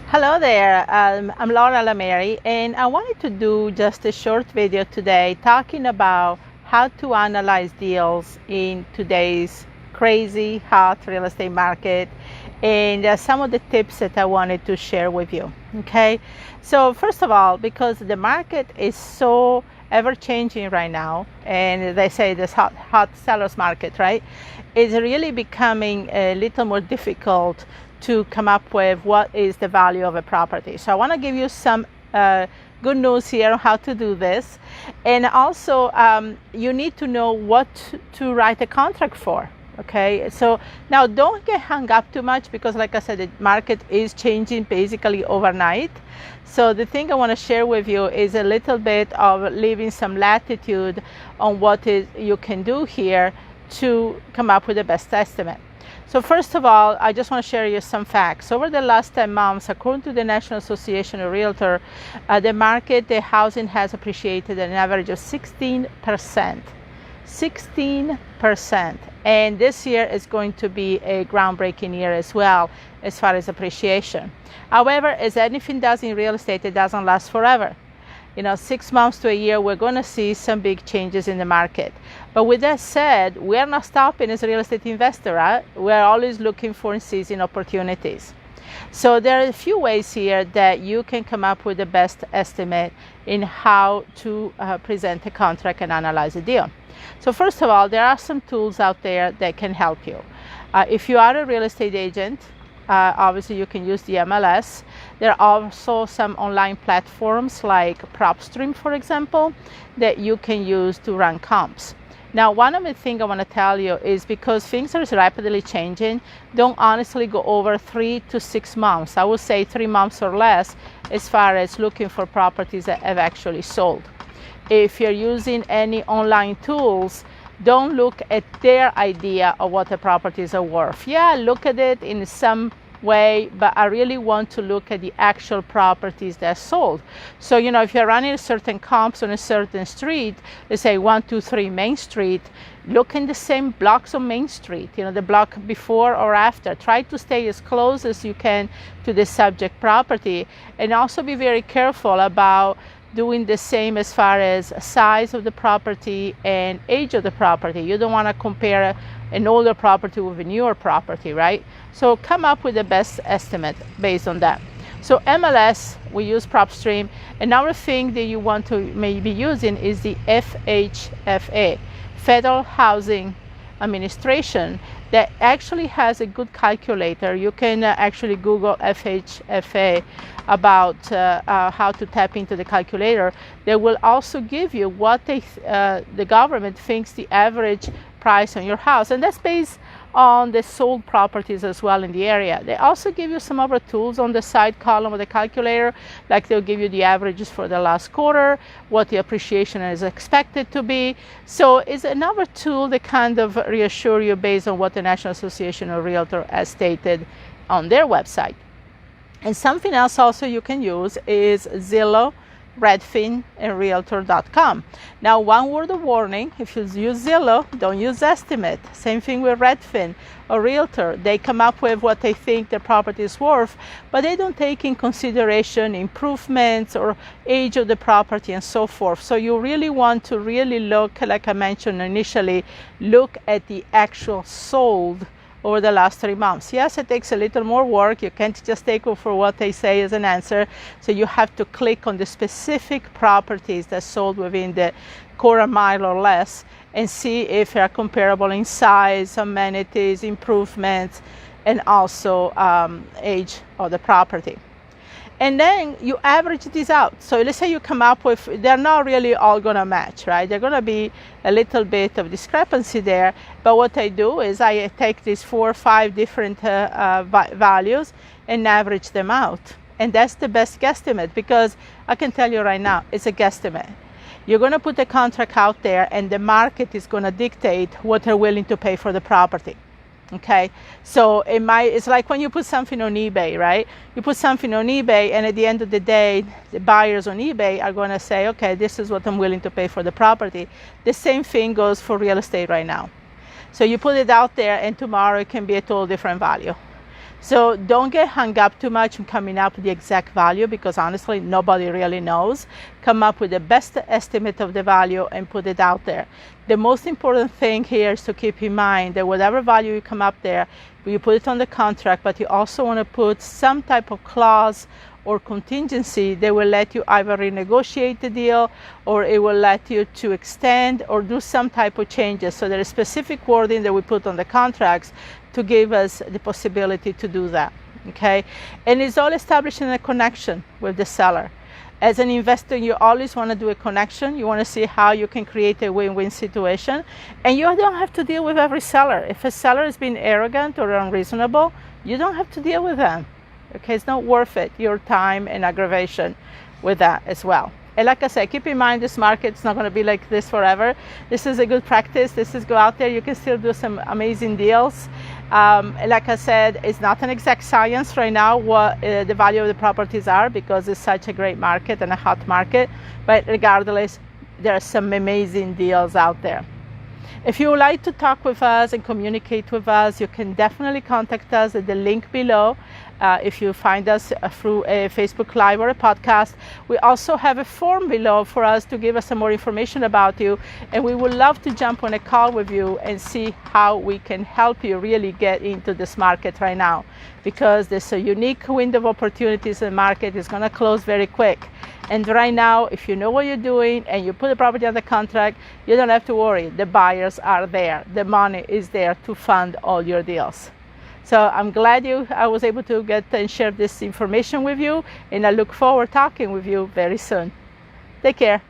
Hello there, I'm Laura Lameri, and I wanted to do just a short video today talking about how to analyze deals in today's crazy hot real estate market, and some of the tips that I wanted to share with you. Okay, so first of all, because the market is so ever changing right now, and they say this hot sellers market, right? It's really becoming a little more difficult to come up with what is the value of a property. So I want to give you some good news here on how to do this, and also you need to know what to write a contract for. Okay, so now don't get hung up too much, because like I said, the market is changing basically overnight. So the thing I want to share with you is a little bit of leaving some latitude on what is you can do here to come up with the best estimate. So first of all, I just want to share you some facts. Over the last 10 months, according to the National Association of Realtors, the housing has appreciated at an average of 16%. 16%. And this year is going to be a groundbreaking year as well, as far as appreciation. However, as anything does in real estate, it doesn't last forever. 6 months to a year, we're going to see some big changes in the market. But with that said, we are not stopping as a real estate investor, right? We're always looking for and seizing opportunities. So there are a few ways here that you can come up with the best estimate in how to present a contract and analyze a deal. So first of all, there are some tools out there that can help you. If you are a real estate agent, obviously you can use the MLS. There are also some online platforms like PropStream, for example, that you can use to run comps. Now, one of the things I want to tell you is, because things are rapidly changing, don't honestly go over 3 to 6 months. I would say 3 months or less as far as looking for properties that have actually sold. If you're using any online tools, don't look at their idea of what the properties are worth. Yeah, look at it in some way, but I really want to look at the actual properties that are sold. So, if you're running a certain comps on a certain street, let's say 123 Main Street, look in the same blocks on Main Street, the block before or after. Try to stay as close as you can to the subject property, and also be very careful about doing the same as far as size of the property and age of the property. You don't want to compare an older property with a newer property, right? So come up with the best estimate based on that. So MLS, we use PropStream. Another thing that you want to maybe using is the FHFA, Federal Housing Administration, that actually has a good calculator. You can actually Google FHFA about how to tap into the calculator. They will also give you what the government thinks the average price on your house, and that's based on the sold properties as well in the area. They also give you some other tools on the side column of the calculator, like they'll give you the averages for the last quarter, what the appreciation is expected to be. So it's another tool that kind of reassure you based on what the National Association of Realtors has stated on their website. And something else also you can use is Zillow Redfin and Realtor.com. Now, one word of warning: if you use Zillow, don't use estimate. Same thing with Redfin or Realtor. They come up with what they think the property is worth, but they don't take in consideration improvements or age of the property and so forth. So you really want to look, like I mentioned initially, look at the actual sold over the last 3 months. Yes, it takes a little more work. You can't just take it for what they say as an answer. So you have to click on the specific properties that sold within the quarter mile or less and see if they are comparable in size, amenities, improvements, and also age of the property. And then you average these out. So let's say you come up with, they're not really all going to match, right? They're going to be a little bit of discrepancy there. But what I do is I take these 4 or 5 different values and average them out. And that's the best guesstimate, because I can tell you right now, it's a guesstimate. You're going to put a contract out there, and the market is going to dictate what they're willing to pay for the property. Okay, so it's like when you put something on eBay, right? You put something on eBay, and at the end of the day, the buyers on eBay are going to say, okay, this is what I'm willing to pay for the property. The same thing goes for real estate right now. So you put it out there, and tomorrow it can be a total different value. So don't get hung up too much on coming up with the exact value, because honestly, nobody really knows. Come up with the best estimate of the value and put it out there. The most important thing here is to keep in mind that whatever value you come up there, you put it on the contract, but you also want to put some type of clause or contingency that will let you either renegotiate the deal, or it will let you to extend or do some type of changes. So there is specific wording that we put on the contracts to give us the possibility to do that, okay? And it's all establishing a connection with the seller. As an investor, you always want to do a connection. You want to see how you can create a win-win situation. And you don't have to deal with every seller. If a seller is being arrogant or unreasonable, you don't have to deal with them. Okay, it's not worth it, your time and aggravation with that as well. And like I said, keep in mind, this market's not going to be like this forever. This is a good practice. This is go out there. You can still do some amazing deals. Like I said, it's not an exact science right now what the value of the properties are, because it's such a great market and a hot market. But regardless, there are some amazing deals out there. If you would like to talk with us and communicate with us, you can definitely contact us at the link below. If you find us through a Facebook Live or a podcast, we also have a form below for us to give us some more information about you. And we would love to jump on a call with you and see how we can help you really get into this market right now. Because there's a unique window of opportunities in the market. It's going to close very quick. And right now, if you know what you're doing and you put the property under contract, you don't have to worry. The buyers are there. The money is there to fund all your deals. So I'm glad I was able to get and share this information with you, and I look forward to talking with you very soon. Take care.